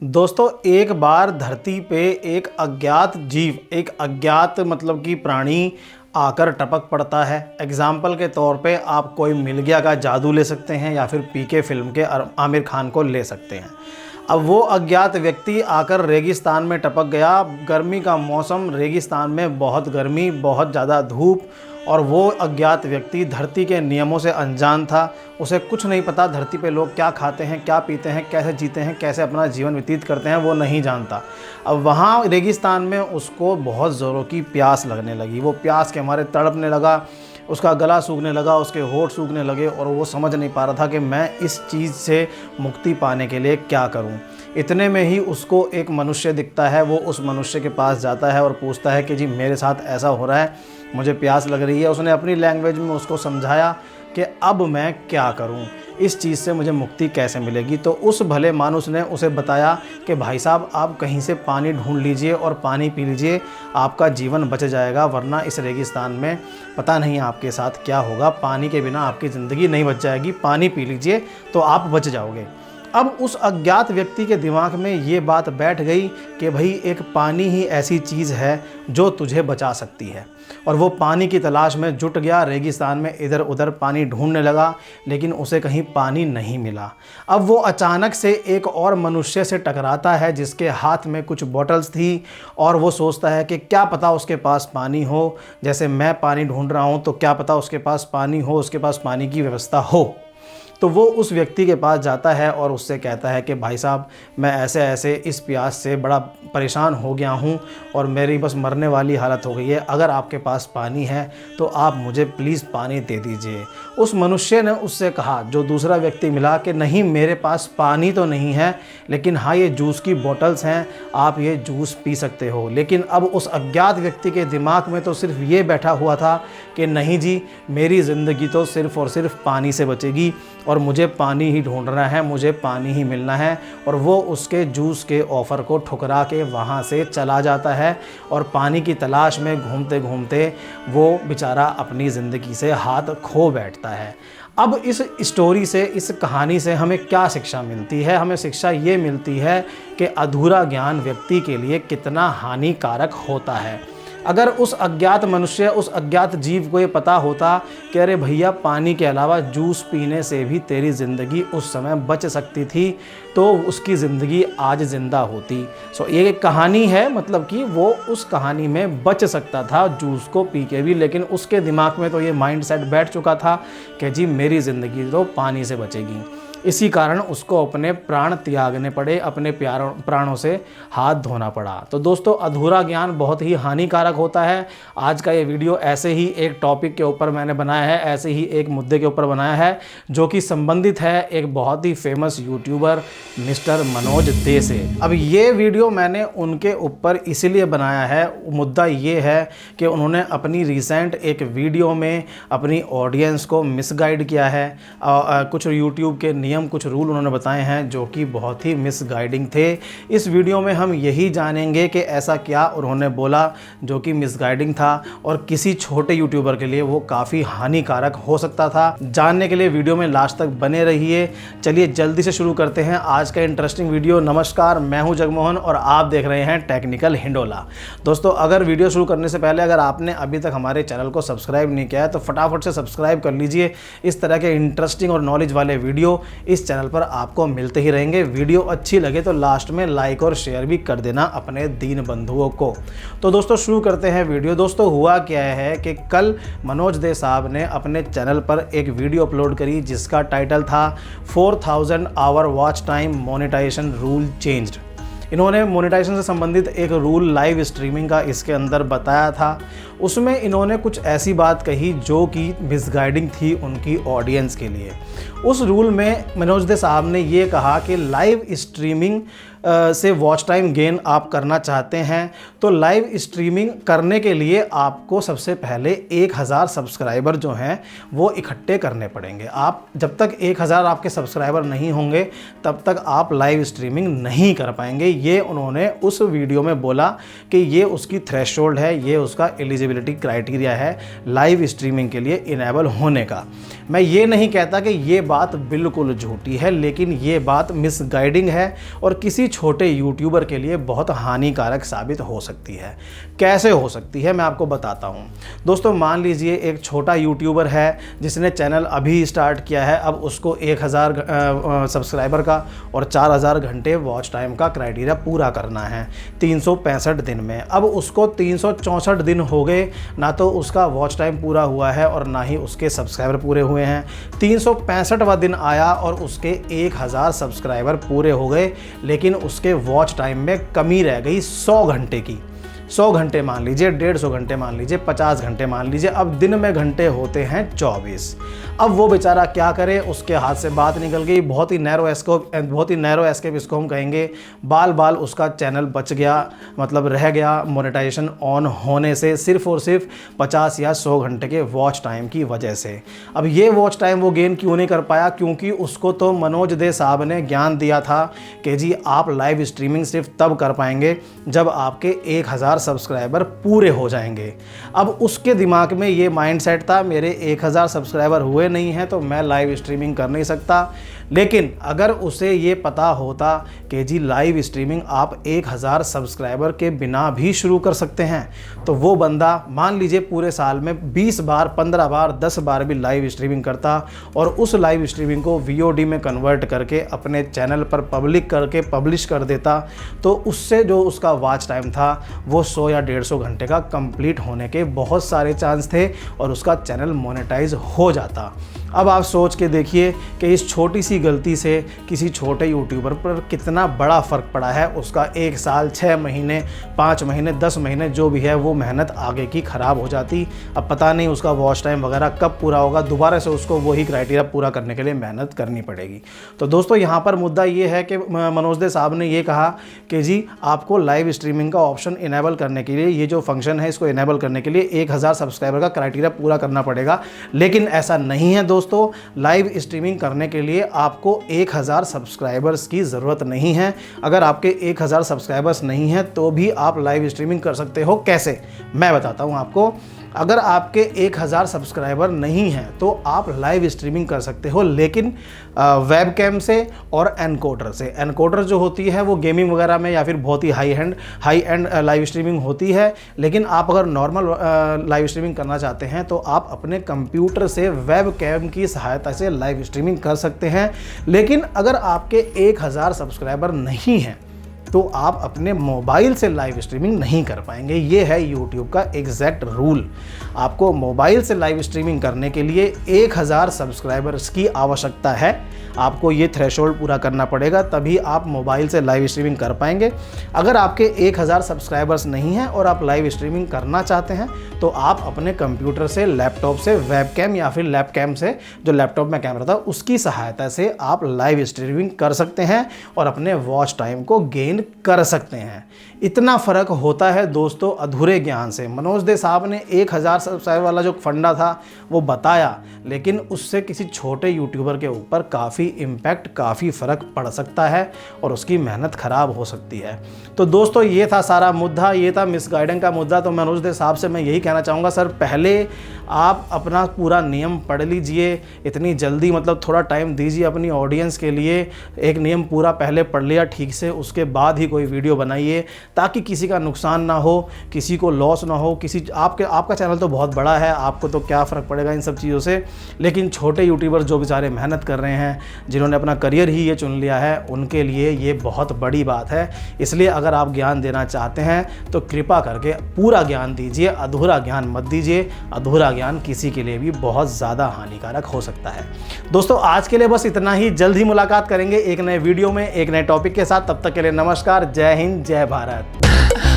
दोस्तों, एक बार धरती पे एक अज्ञात जीव, एक अज्ञात मतलब कि प्राणी आकर टपक पड़ता है। एग्जाम्पल के तौर पे आप कोई मिल गया का जादू ले सकते हैं या फिर पीके फिल्म के आमिर खान को ले सकते हैं। अब वो अज्ञात व्यक्ति आकर रेगिस्तान में टपक गया। गर्मी का मौसम, रेगिस्तान में बहुत गर्मी, बहुत ज़्यादा धूप, और वो अज्ञात व्यक्ति धरती के नियमों से अनजान था। उसे कुछ नहीं पता धरती पे लोग क्या खाते हैं, क्या पीते हैं, कैसे जीते हैं, कैसे अपना जीवन व्यतीत करते हैं, वो नहीं जानता। अब वहाँ रेगिस्तान में उसको बहुत ज़ोरों की प्यास लगने लगी। वो प्यास के मारे तड़पने लगा, उसका गला सूखने लगा, उसके होंठ सूखने लगे, और वो समझ नहीं पा रहा था कि मैं इस चीज़ से मुक्ति पाने के लिए क्या करूं। इतने में ही उसको एक मनुष्य दिखता है। वो उस मनुष्य के पास जाता है और पूछता है कि जी मेरे साथ ऐसा हो रहा है, मुझे प्यास लग रही है। उसने अपनी लैंग्वेज में उसको समझाया कि अब मैं क्या करूं, इस चीज़ से मुझे मुक्ति कैसे मिलेगी। तो उस भले मानुस ने उसे बताया कि भाई साहब, आप कहीं से पानी ढूंढ लीजिए और पानी पी लीजिए, आपका जीवन बच जाएगा, वरना इस रेगिस्तान में पता नहीं आपके साथ क्या होगा। पानी के बिना आपकी ज़िंदगी नहीं बच जाएगी, पानी पी लीजिए तो आप बच जाओगे। अब उस अज्ञात व्यक्ति के दिमाग में ये बात बैठ गई कि भाई एक पानी ही ऐसी चीज़ है जो तुझे बचा सकती है, और वो पानी की तलाश में जुट गया। रेगिस्तान में इधर उधर पानी ढूंढने लगा, लेकिन उसे कहीं पानी नहीं मिला। अब वो अचानक से एक और मनुष्य से टकराता है जिसके हाथ में कुछ बॉटल्स थी, और वो सोचता है कि क्या पता उसके पास पानी हो, जैसे मैं पानी ढूंढ रहा हूँ तो क्या पता उसके पास पानी हो, उसके पास पानी की व्यवस्था हो। तो वो उस व्यक्ति के पास जाता है और उससे कहता है कि भाई साहब, मैं ऐसे ऐसे इस प्यास से बड़ा परेशान हो गया हूँ और मेरी बस मरने वाली हालत हो गई है। अगर आपके पास पानी है तो आप मुझे प्लीज़ पानी दे दीजिए। उस मनुष्य ने उससे कहा, जो दूसरा व्यक्ति मिला, कि नहीं मेरे पास पानी तो नहीं है, लेकिन हाँ ये जूस की बोतल्स हैं, आप ये जूस पी सकते हो। लेकिन अब उस अज्ञात व्यक्ति के दिमाग में तो सिर्फ ये बैठा हुआ था कि नहीं जी, मेरी ज़िंदगी तो सिर्फ़ और सिर्फ पानी से बचेगी और मुझे पानी ही ढूंढना है, मुझे पानी ही मिलना है। और वो उसके जूस के ऑफ़र को ठुकरा के वहाँ से चला जाता है, और पानी की तलाश में घूमते घूमते वो बेचारा अपनी ज़िंदगी से हाथ खो बैठता है। अब इस स्टोरी से, इस कहानी से हमें क्या शिक्षा मिलती है? हमें शिक्षा ये मिलती है कि अधूरा ज्ञान व्यक्ति के लिए कितना हानिकारक होता है। अगर उस अज्ञात मनुष्य, उस अज्ञात जीव को ये पता होता कि अरे भैया, पानी के अलावा जूस पीने से भी तेरी ज़िंदगी उस समय बच सकती थी, तो उसकी ज़िंदगी आज ज़िंदा होती। ये एक कहानी है, मतलब कि वो उस कहानी में बच सकता था जूस को पी के भी, लेकिन उसके दिमाग में तो ये माइंड सेट बैठ चुका था कि जी मेरी ज़िंदगी तो पानी से बचेगी। इसी कारण उसको अपने प्राण त्यागने पड़े, अपने प्राणों से हाथ धोना पड़ा। तो दोस्तों, अधूरा ज्ञान बहुत ही हानिकारक होता है। आज का ये वीडियो ऐसे ही एक टॉपिक के ऊपर मैंने बनाया है, ऐसे ही एक मुद्दे के ऊपर बनाया है, जो कि संबंधित है एक बहुत ही फेमस यूट्यूबर मिस्टर मनोज दे से। अब ये वीडियो मैंने उनके ऊपर इसलिए बनाया है, मुद्दा ये है कि उन्होंने अपनी रिसेंट एक वीडियो में अपनी ऑडियंस को मिसगाइड किया है। कुछ यूट्यूब के नियम, कुछ रूल उन्होंने बताए हैं जो कि बहुत ही मिसगाइडिंग थे। इस वीडियो में हम यही जानेंगे कि ऐसा क्या उन्होंने बोला जो कि मिसगाइडिंग था और किसी छोटे यूट्यूबर के लिए वो काफ़ी हानिकारक हो सकता था। जानने के लिए वीडियो में लास्ट तक बने रहिए। चलिए जल्दी से शुरू करते हैं आज का इंटरेस्टिंग वीडियो। नमस्कार, मैं हूं जगमोहन और आप देख रहे हैं टेक्निकल हिंडोला। दोस्तों, अगर वीडियो शुरू करने से पहले अगर आपने अभी तक हमारे चैनल को सब्सक्राइब नहीं किया है तो फटाफट से सब्सक्राइब कर लीजिए। इस तरह के इंटरेस्टिंग और नॉलेज वाले वीडियो इस चैनल पर आपको मिलते ही रहेंगे। वीडियो अच्छी लगे तो लास्ट में लाइक और शेयर भी कर देना अपने दीन बंधुओं को। तो दोस्तों, शुरू करते हैं वीडियो। दोस्तों, हुआ क्या है कि कल मनोज दे साहब ने अपने चैनल पर एक वीडियो अपलोड करी जिसका टाइटल था 4000 hour watch time monetization rule changed. इन्होंने मोनेटाइजेशन से संबंधित एक रूल लाइव स्ट्रीमिंग का इसके अंदर बताया था। उसमें इन्होंने कुछ ऐसी बात कही जो कि मिसगाइडिंग थी उनकी ऑडियंस के लिए। उस रूल में मनोज दे साहब ने ये कहा कि लाइव स्ट्रीमिंग से वॉच टाइम गेन आप करना चाहते हैं तो लाइव स्ट्रीमिंग करने के लिए आपको सबसे पहले 1000 सब्सक्राइबर जो हैं वो इकट्ठे करने पड़ेंगे। आप जब तक 1000 आपके सब्सक्राइबर नहीं होंगे तब तक आप लाइव स्ट्रीमिंग नहीं कर पाएंगे। ये उन्होंने उस वीडियो में बोला कि ये उसकी थ्रेशोल्ड है, ये उसका एलिजिबिलिटी क्राइटेरिया है लाइव स्ट्रीमिंग के लिए इनेबल होने का। मैं ये नहीं कहता कि ये बात बिल्कुल झूठी है, लेकिन ये बात मिसगाइडिंग है और किसी छोटे यूट्यूबर के लिए बहुत हानिकारक साबित हो सकती है। कैसे हो सकती है मैं आपको बताता हूँ। दोस्तों मान लीजिए एक छोटा यूट्यूबर है जिसने चैनल अभी स्टार्ट किया है, अब उसको 1000 सब्सक्राइबर का और 4000 घंटे वॉच टाइम का क्राइटेरिया पूरा करना है 365 दिन में। अब उसको 364 दिन हो गए, ना तो उसका वॉच टाइम पूरा हुआ है और ना ही उसके सब्सक्राइबर पूरे हुए हैं। 365वां दिन आया और उसके 1000 सब्सक्राइबर पूरे हो गए, लेकिन उसके वॉच टाइम में कमी रह गई 100 घंटे की। 100 घंटे मान लीजिए, 150 घंटे मान लीजिए, 50 घंटे मान लीजिए, अब दिन में घंटे होते हैं 24। अब वो बेचारा क्या करे, उसके हाथ से बात निकल गई, बहुत ही नैरो एस्केप इसको हम कहेंगे। बाल बाल उसका चैनल बच गया, मतलब रह गया मोनेटाइजेशन ऑन होने से सिर्फ और सिर्फ 50 या 100 घंटे के वॉच टाइम की वजह से। अब ये वॉच टाइम वो गेन क्यों नहीं कर पाया? क्योंकि उसको तो मनोज दे साहब ने ज्ञान दिया था कि जी आप लाइव स्ट्रीमिंग सिर्फ तब कर पाएंगे जब आपके 1000 सब्सक्राइबर पूरे हो जाएंगे। अब उसके दिमाग में ये माइंडसेट था, मेरे 1000 सब्सक्राइबर हुए नहीं हैं तो मैं लाइव स्ट्रीमिंग कर नहीं सकता। लेकिन अगर उसे ये पता होता कि जी लाइव स्ट्रीमिंग आप 1000 सब्सक्राइबर के बिना भी शुरू कर सकते हैं, तो वो बंदा मान लीजिए पूरे साल में 20 बार, 15 बार, 10 बार भी लाइव स्ट्रीमिंग करता और उस लाइव स्ट्रीमिंग को VOD में कन्वर्ट करके अपने चैनल पर पब्लिश कर देता, तो उससे जो उसका वॉच टाइम था वो 100 या 150 घंटे का कंप्लीट होने के बहुत सारे चांस थे और उसका चैनल मोनेटाइज हो जाता। अब आप सोच के देखिए कि इस छोटी सी गलती से किसी छोटे यूट्यूबर पर कितना बड़ा फ़र्क पड़ा है। उसका 1 साल, 6 महीने, 5 महीने, 10 महीने जो भी है वो मेहनत आगे की ख़राब हो जाती। अब पता नहीं उसका वॉच टाइम वगैरह कब पूरा होगा, दोबारा से उसको वही क्राइटेरिया पूरा करने के लिए मेहनत करनी पड़ेगी। तो दोस्तों यहाँ पर मुद्दा ये है कि मनोज दे साहब ने ये कहा कि जी आपको लाइव स्ट्रीमिंग का ऑप्शन इनेबल करने के लिए, ये जो फंक्शन है इसको इनेबल करने के लिए 1000 सब्सक्राइबर का क्राइटेरिया पूरा करना पड़ेगा। लेकिन ऐसा नहीं है दोस्तों, लाइव स्ट्रीमिंग करने के लिए आपको 1000 सब्सक्राइबर्स की ज़रूरत नहीं है। अगर आपके 1000 सब्सक्राइबर्स नहीं हैं तो भी आप लाइव स्ट्रीमिंग कर सकते हो। कैसे, मैं बताता हूं आपको। अगर आपके 1000 सब्सक्राइबर नहीं हैं तो आप लाइव स्ट्रीमिंग कर सकते हो, लेकिन वेबकैम से और एनकोडर से। एनकोडर जो होती है वो गेमिंग वगैरह में या फिर बहुत ही हाई एंड लाइव स्ट्रीमिंग होती है, लेकिन आप अगर नॉर्मल लाइव स्ट्रीमिंग करना चाहते हैं तो आप अपने कंप्यूटर से वेबकैम की सहायता से लाइव स्ट्रीमिंग कर सकते हैं। लेकिन अगर आपके 1000 सब्सक्राइबर नहीं हैं तो आप अपने मोबाइल से लाइव स्ट्रीमिंग नहीं कर पाएंगे। ये है यूट्यूब का एग्जैक्ट रूल। आपको मोबाइल से लाइव स्ट्रीमिंग करने के लिए 1000 सब्सक्राइबर्स की आवश्यकता है। आपको ये थ्रेशोल्ड पूरा करना पड़ेगा, तभी आप मोबाइल से लाइव स्ट्रीमिंग कर पाएंगे। अगर आपके 1000 सब्सक्राइबर्स नहीं हैं और आप लाइव स्ट्रीमिंग करना चाहते हैं तो आप अपने कंप्यूटर से, लैपटॉप से वेबकैम या फिर लैपकैम से, जो लैपटॉप में कैमरा था उसकी सहायता से आप लाइव स्ट्रीमिंग कर सकते हैं और अपने वॉच टाइम को गेन कर सकते हैं। इतना फ़र्क होता है दोस्तों अधूरे ज्ञान से। मनोज दे साहब ने 1000 सब्सक्राइबर वाला जो फंडा था वो बताया, लेकिन उससे किसी छोटे यूट्यूबर के ऊपर काफ़ी इम्पैक्ट, काफ़ी फ़र्क पड़ सकता है और उसकी मेहनत ख़राब हो सकती है। तो दोस्तों ये था सारा मुद्दा, ये था मिसगाइडिंग का मुद्दा। तो मनोज दे साहब से मैं यही कहना चाहूँगा, सर पहले आप अपना पूरा नियम पढ़ लीजिए। इतनी जल्दी मतलब थोड़ा टाइम दीजिए अपनी ऑडियंस के लिए। एक नियम पूरा पहले पढ़ लिया ठीक से, उसके बाद ही कोई वीडियो बनाइए ताकि किसी का नुकसान ना हो, किसी को लॉस ना हो। आपका चैनल तो बहुत बड़ा है, आपको तो क्या फ़र्क पड़ेगा इन सब चीज़ों से, लेकिन छोटे यूट्यूबर जो बेचारे मेहनत कर रहे हैं, जिन्होंने अपना करियर ही ये चुन लिया है, उनके लिए ये बहुत बड़ी बात है। इसलिए अगर आप ज्ञान देना चाहते हैं तो कृपा करके पूरा ज्ञान दीजिए, अधूरा ज्ञान मत दीजिए। अधूरा ज्ञान किसी के लिए भी बहुत ज़्यादा हानिकारक हो सकता है। दोस्तों आज के लिए बस इतना ही। जल्द ही मुलाकात करेंगे एक नए वीडियो में, एक नए टॉपिक के साथ। तब तक के लिए नमस्कार, जय हिंद, जय भारत।